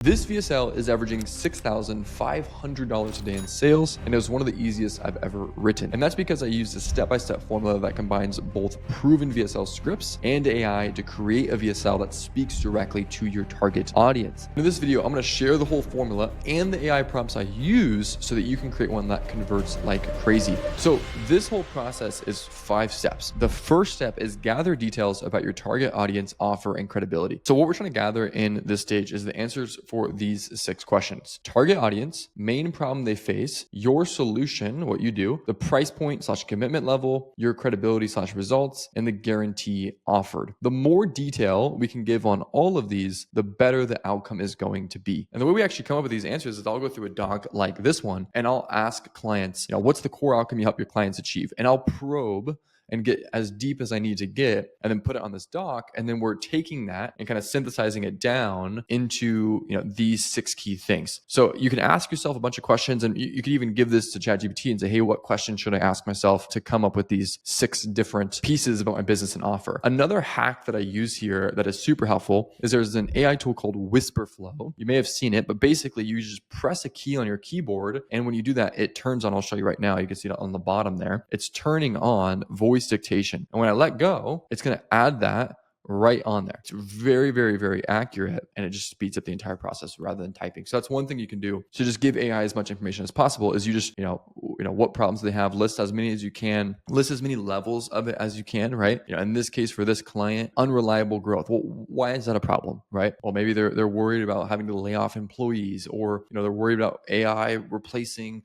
This VSL is averaging $6,500 a day in sales, and it was one of the easiest I've ever written. And that's because I used a step-by-step formula that combines both proven VSL scripts and AI to create a VSL that speaks directly to your target audience. In this video, I'm going to share the whole formula and the AI prompts I use so that you can create one that converts like crazy. So this whole process is 5 steps. The first step is gather details about your target audience, offer, and credibility. So what we're trying to gather in this stage is the answers for these 6 questions. Target audience, main problem they face, your solution, what you do, the price point / commitment level, your credibility / results, and the guarantee offered. The more detail we can give on all of these, the better the outcome is going to be. And the way we actually come up with these answers is I'll go through a doc like this one, and I'll ask clients, what's the core outcome you help your clients achieve? And I'll probe and get as deep as I need to get, and then put it on this doc. And then we're taking that and kind of synthesizing it down into these 6 key things. So you can ask yourself a bunch of questions, and you could even give this to ChatGPT and say, hey, what question should I ask myself to come up with these 6 different pieces about my business and offer? Another hack that I use here that is super helpful is there's an AI tool called Whisperflow. You may have seen it, but basically you just press a key on your keyboard, and when you do that, it turns on. I'll show you right now. You can see it on the bottom there. It's turning on voice dictation. And when I let go, it's going to add that right on there. It's very, very, very accurate, and it just speeds up the entire process rather than typing. So that's one thing you can do. So just give AI as much information as possible. Is you just, what problems they have, list as many as you can, list as many levels of it as you can, right? In this case, for this client, unreliable growth. Well, why is that a problem, right? Well, maybe they're worried about having to lay off employees, or, they're worried about AI replacing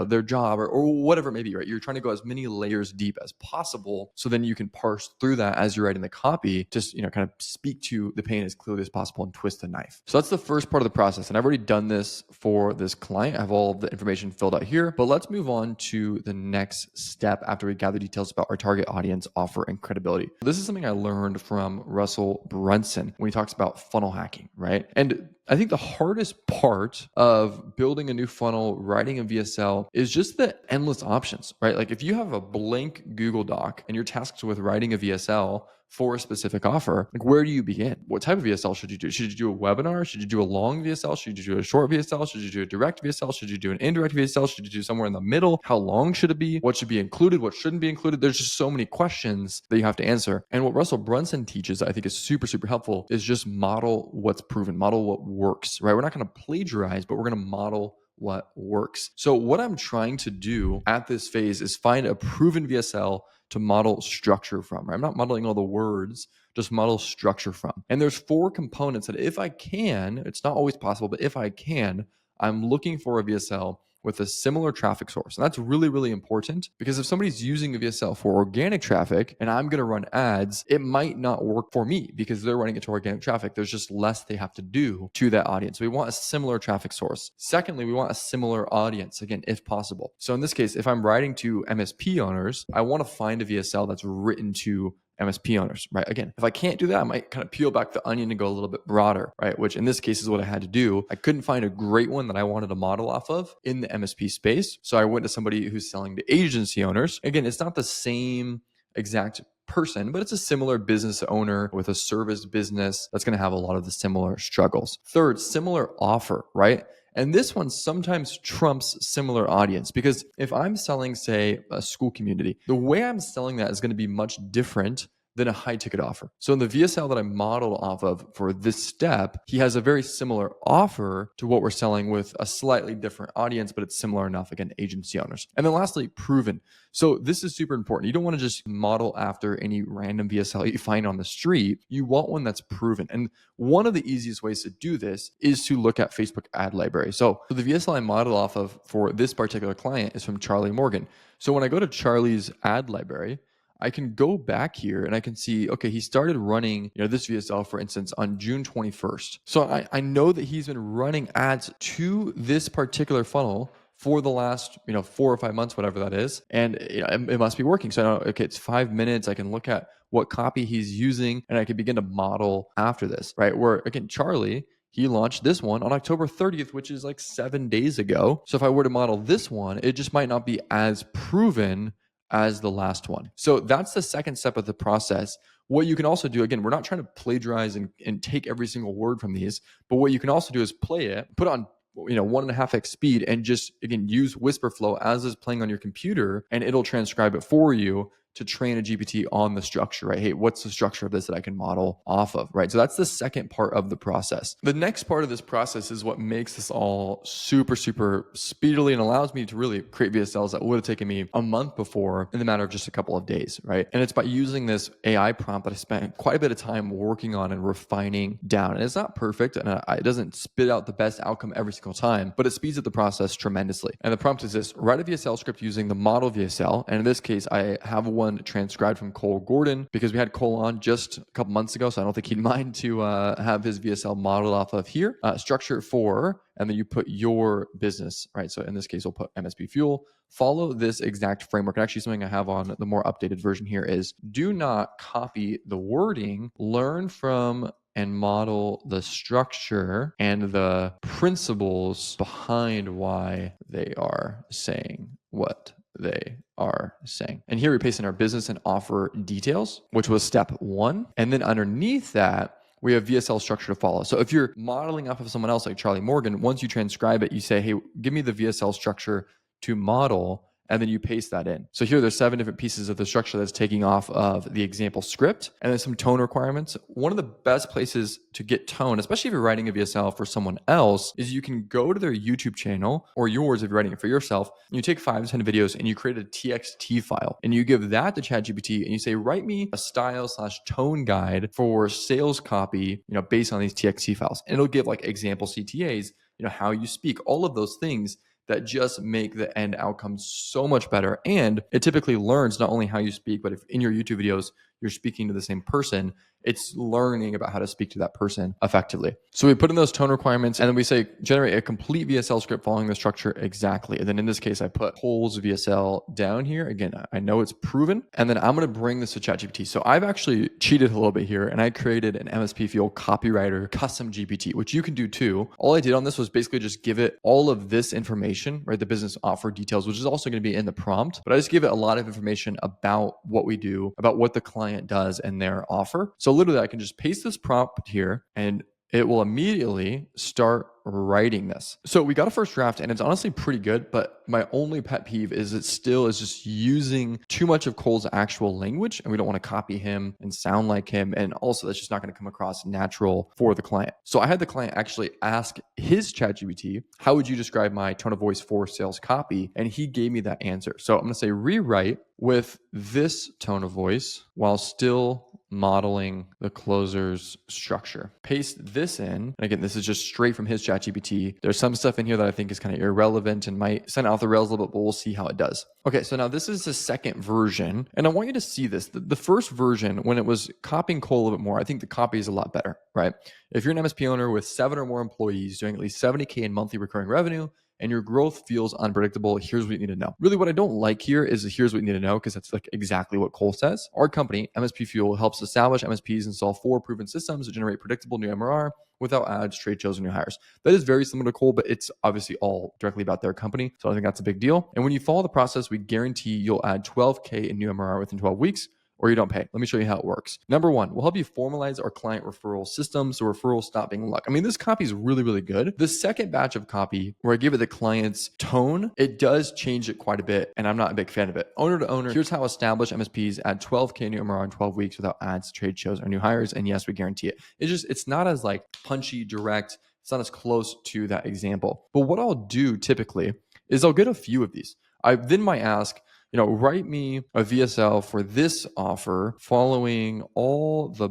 their job, or whatever it may be, right? You're trying to go as many layers deep as possible. So then you can parse through that as you're writing the copy, just, kind of speak to the pain as clearly as possible and twist the knife. So that's the first part of the process. And I've already done this for this client. I have all of the information filled out here, but let's move on to the next step after we gather details about our target audience, offer, and credibility. This is something I learned from Russell Brunson when he talks about funnel hacking, right? And I think the hardest part of building a new funnel, writing a VSL, is just the endless options, right? Like if you have a blank Google Doc and you're tasked with writing a VSL for a specific offer, like where do you begin? What type of VSL should you do? Should you do a webinar? Should you do a long VSL? Should you do a short VSL? Should you do a direct VSL? Should you do an indirect VSL? Should you do somewhere in the middle? How long should it be? What should be included? What shouldn't be included? There's just so many questions that you have to answer. And what Russell Brunson teaches, I think is super, super helpful, is just model what's proven, model what works, right? We're not going to plagiarize, but we're going to model what works. So what I'm trying to do at this phase is find a proven VSL to model structure from, right? I'm not modeling all the words, just model structure from. And there's 4 components that if I can, it's not always possible, but if I can, I'm looking for a VSL with a similar traffic source. And that's really, really important, because if somebody's using a VSL for organic traffic and I'm going to run ads, it might not work for me because they're running it to organic traffic. There's just less they have to do to that audience. We want a similar traffic source. Secondly, we want a similar audience, again, if possible. So in this case, if I'm writing to MSP owners, I want to find a VSL that's written to MSP owners, right? Again, if I can't do that, I might kind of peel back the onion and go a little bit broader, right? Which in this case is what I had to do. I couldn't find a great one that I wanted to model off of in the MSP space. So I went to somebody who's selling to agency owners. Again, it's not the same exact person, but it's a similar business owner with a service business that's going to have a lot of the similar struggles. Third, similar offer, right? And this one sometimes trumps similar audience, because if I'm selling, say, a school community, the way I'm selling that is going to be much different than a high ticket offer. So in the VSL that I modeled off of for this step, he has a very similar offer to what we're selling with a slightly different audience, but it's similar enough, again, agency owners. And then lastly, proven. So this is super important. You don't want to just model after any random VSL you find on the street. You want one that's proven. And one of the easiest ways to do this is to look at Facebook ad library. So the VSL I model off of for this particular client is from Charlie Morgan. So when I go to Charlie's ad library, I can go back here and I can see, okay, he started running this VSL, for instance, on June 21st. So I know that he's been running ads to this particular funnel for the last 4 or 5 months, whatever that is. And it must be working. So I know, okay, it's 5 minutes. I can look at what copy he's using and I can begin to model after this, right? Where again, Charlie, he launched this one on October 30th, which is like 7 days ago. So if I were to model this one, it just might not be as proven as the last one. So that's the second step of the process. What you can also do, again, we're not trying to plagiarize and take every single word from these, but what you can also do is play it, put it on 1.5x speed, and just, again, use whisper flow as is playing on your computer, and it'll transcribe it for you to train a GPT on the structure, right? Hey, what's the structure of this that I can model off of, right? So that's the second part of the process. The next part of this process is what makes this all super, super speedily and allows me to really create VSLs that would have taken me a month before in the matter of just a couple of days, right? And it's by using this AI prompt that I spent quite a bit of time working on and refining down. And it's not perfect, and it doesn't spit out the best outcome every single time, but it speeds up the process tremendously. And the prompt is this: write a VSL script using the model VSL. And in this case, I have one transcribed from Cole Gordon because we had Cole on just a couple months ago, so I don't think he'd mind to have his VSL modeled off of here. Structure for, and then you put your business, right? So in this case, we'll put MSP Fuel. Follow this exact framework. And actually, something I have on the more updated version here is do not copy the wording, learn from and model the structure and the principles behind why they are saying what they are saying. And here we paste in our business and offer details, which was step one. And then underneath that, we have VSL structure to follow. So if you're modeling off of someone else like Charlie Morgan, once you transcribe it, you say, hey, give me the VSL structure to model, and then you paste that in. So here there's 7 different pieces of the structure that's taking off of the example script, and then some tone requirements. One of the best places to get tone, especially if you're writing a VSL for someone else, is you can go to their YouTube channel or yours if you're writing it for yourself. And you take 5 to 10 videos and you create a TXT file, and you give that to ChatGPT and you say, write me a style/tone guide for sales copy, based on these TXT files. And it'll give like example CTAs, how you speak, all of those things that just make the end outcome so much better. And it typically learns not only how you speak, but if in your YouTube videos you're speaking to the same person, it's learning about how to speak to that person effectively. So we put in those tone requirements, and then we say, generate a complete VSL script following the structure exactly. And then in this case, I put Cole's VSL down here. Again, I know it's proven. And then I'm going to bring this to ChatGPT. So I've actually cheated a little bit here, and I created an MSP Fuel copywriter custom GPT, which you can do too. All I did on this was basically just give it all of this information, right? The business offer details, which is also going to be in the prompt, but I just give it a lot of information about what we do, about what the client does and their offer. So literally I can just paste this prompt here and it will immediately start writing this. So we got a first draft and it's honestly pretty good, but my only pet peeve is it still is just using too much of Cole's actual language, and we don't want to copy him and sound like him. And also that's just not going to come across natural for the client. So I had the client actually ask his ChatGPT, how would you describe my tone of voice for sales copy? And he gave me that answer. So I'm going to say rewrite with this tone of voice while still modeling the closer's structure. Paste this in. And again, this is just straight from his ChatGPT. There's some stuff in here that I think is kind of irrelevant and might send off the rails a little bit, but we'll see how it does. Okay, so now this is the second version, and I want you to see this. The first version, when it was copying Cole a little bit more, I think the copy is a lot better, right? If you're an MSP owner with 7 or more employees doing at least 70K in monthly recurring revenue, and your growth feels unpredictable, here's what you need to know. Really, what I don't like here is here's what you need to know, because that's like exactly what Cole says. Our company, MSP Fuel, helps establish MSPs install 4 proven systems that generate predictable new MRR without ads, trade shows, and new hires. That is very similar to Cole, but it's obviously all directly about their company. So I think that's a big deal. And when you follow the process, we guarantee you'll add 12K in new MRR within 12 weeks, or you don't pay. Let me show you how it works. Number 1, we'll help you formalize our client referral system so referrals stop being luck. I mean, this copy is really, really good. The second batch of copy, where I give it the client's tone, it does change it quite a bit, and I'm not a big fan of it. Owner to owner, here's how established MSPs add 12K new MRR in 12 weeks without ads, trade shows, or new hires. And yes, we guarantee it. It's not as like punchy, direct. It's not as close to that example. But what I'll do typically is I'll get a few of these. I then might ask, write me a VSL for this offer following all the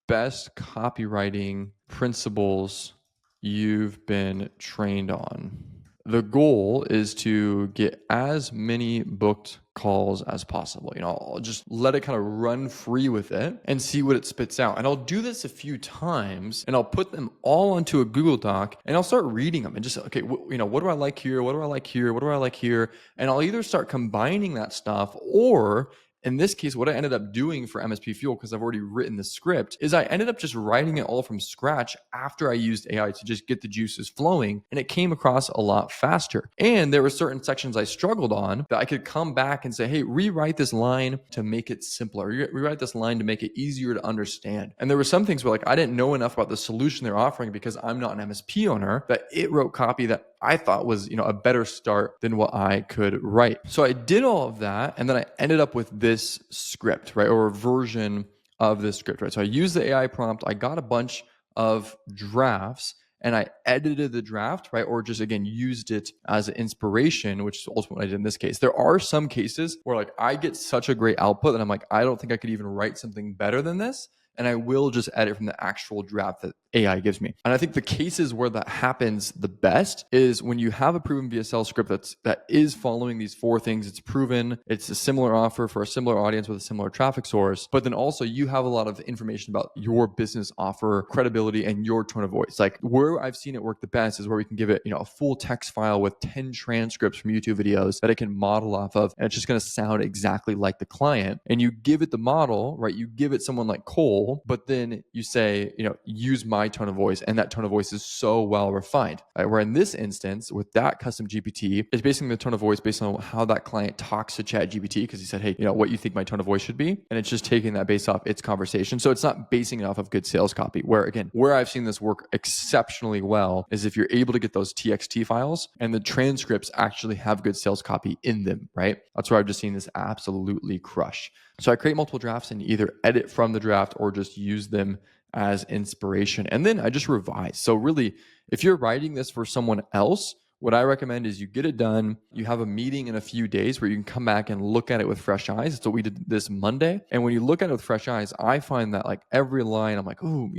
best copywriting principles you've been trained on. The goal is to get as many booked calls as possible. I'll just let it kind of run free with it and see what it spits out. And I'll do this a few times, and I'll put them all onto a Google Doc, and I'll start reading them and just, okay, what do I like here? What do I like here? What do I like here? And I'll either start combining that stuff, or in this case, what I ended up doing for MSP Fuel, because I've already written the script, is I ended up just writing it all from scratch after I used AI to just get the juices flowing, and it came across a lot faster. And there were certain sections I struggled on that I could come back and say, hey, rewrite this line to make it simpler, rewrite this line to make it easier to understand. And there were some things where like I didn't know enough about the solution they're offering because I'm not an MSP owner, that it wrote copy that I thought was, a better start than what I could write. So I did all of that, and then I ended up with this script, right? Or a version of this script, right? So I used the AI prompt, I got a bunch of drafts, and I edited the draft, right? Or just again, used it as an inspiration, which is ultimately what I did in this case. There are some cases where like I get such a great output that I'm like, I don't think I could even write something better than this. And I will just edit from the actual draft that AI gives me. And I think the cases where that happens the best is when you have a proven VSL script that is following these 4 things. It's proven, it's a similar offer for a similar audience with a similar traffic source, but then also you have a lot of information about your business offer, credibility, and your tone of voice. Like where I've seen it work the best is where we can give it, a full text file with 10 transcripts from YouTube videos that it can model off of, and it's just going to sound exactly like the client. And you give it the model, right? You give it someone like Cole, but then you say, use my tone of voice, and that tone of voice is so well refined. Right? Where in this instance, with that custom GPT, it's basically the tone of voice based on how that client talks to Chat GPT, because he said, hey, what you think my tone of voice should be, and it's just taking that based off its conversation. So it's not basing it off of good sales copy. Where I've seen this work exceptionally well is if you're able to get those TXT files and the transcripts actually have good sales copy in them, right? That's where I've just seen this absolutely crush. So I create multiple drafts and either edit from the draft or just use them as inspiration. And then I just revise. So really, if you're writing this for someone else, what I recommend is you get it done. You have a meeting in a few days where you can come back and look at it with fresh eyes. So we did this Monday. And when you look at it with fresh eyes, I find that like every line, I'm like, oh,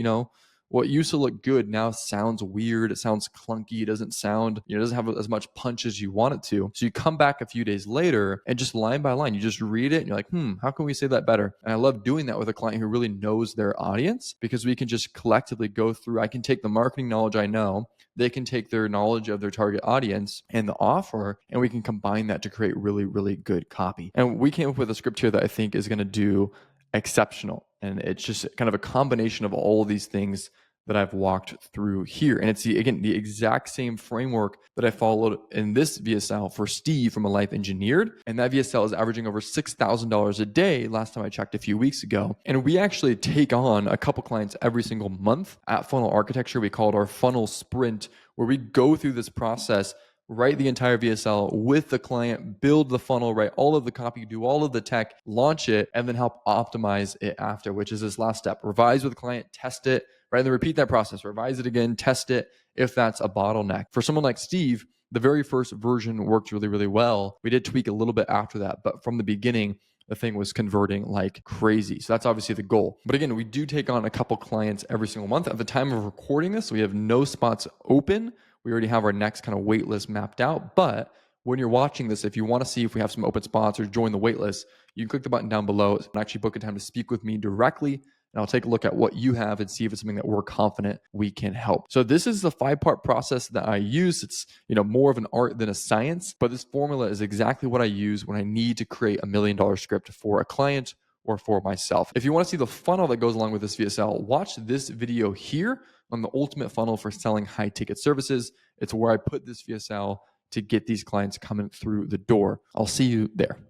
what used to look good now sounds weird. It sounds clunky. It doesn't sound, it doesn't have as much punch as you want it to. So you come back a few days later and just line by line, you just read it and you're like, how can we say that better? And I love doing that with a client who really knows their audience, because we can just collectively go through. I can take the marketing knowledge I know, they can take their knowledge of their target audience and the offer, and we can combine that to create really, really good copy. And we came up with a script here that I think is going to do exceptional. And it's just kind of a combination of all of these things that I've walked through here. And it's the exact same framework that I followed in this VSL for Steve from A Life Engineered. And that VSL is averaging over $6,000 a day last time I checked a few weeks ago. And we actually take on a couple clients every single month at Funnel Architecture. We call it our funnel sprint, where we go through this process, write the entire VSL with the client, build the funnel, write all of the copy, do all of the tech, launch it, and then help optimize it after, which is this last step. Revise with the client, test it, right? And then repeat that process, revise it again, test it if that's a bottleneck. For someone like Steve, the very first version worked really, really well. We did tweak a little bit after that, but from the beginning, the thing was converting like crazy. So that's obviously the goal. But again, we do take on a couple clients every single month. At the time of recording this, we have no spots open. We already have our next kind of wait list mapped out. But when you're watching this, if you want to see if we have some open spots or join the wait list, you can click the button down below and actually book a time to speak with me directly. And I'll take a look at what you have and see if it's something that we're confident we can help. So this is the 5-part process that I use. It's, more of an art than a science, but this formula is exactly what I use when I need to create $1 million script for a client or for myself. If you want to see the funnel that goes along with this VSL, watch this video here on the ultimate funnel for selling high ticket services. It's where I put this VSL to get these clients coming through the door. I'll see you there.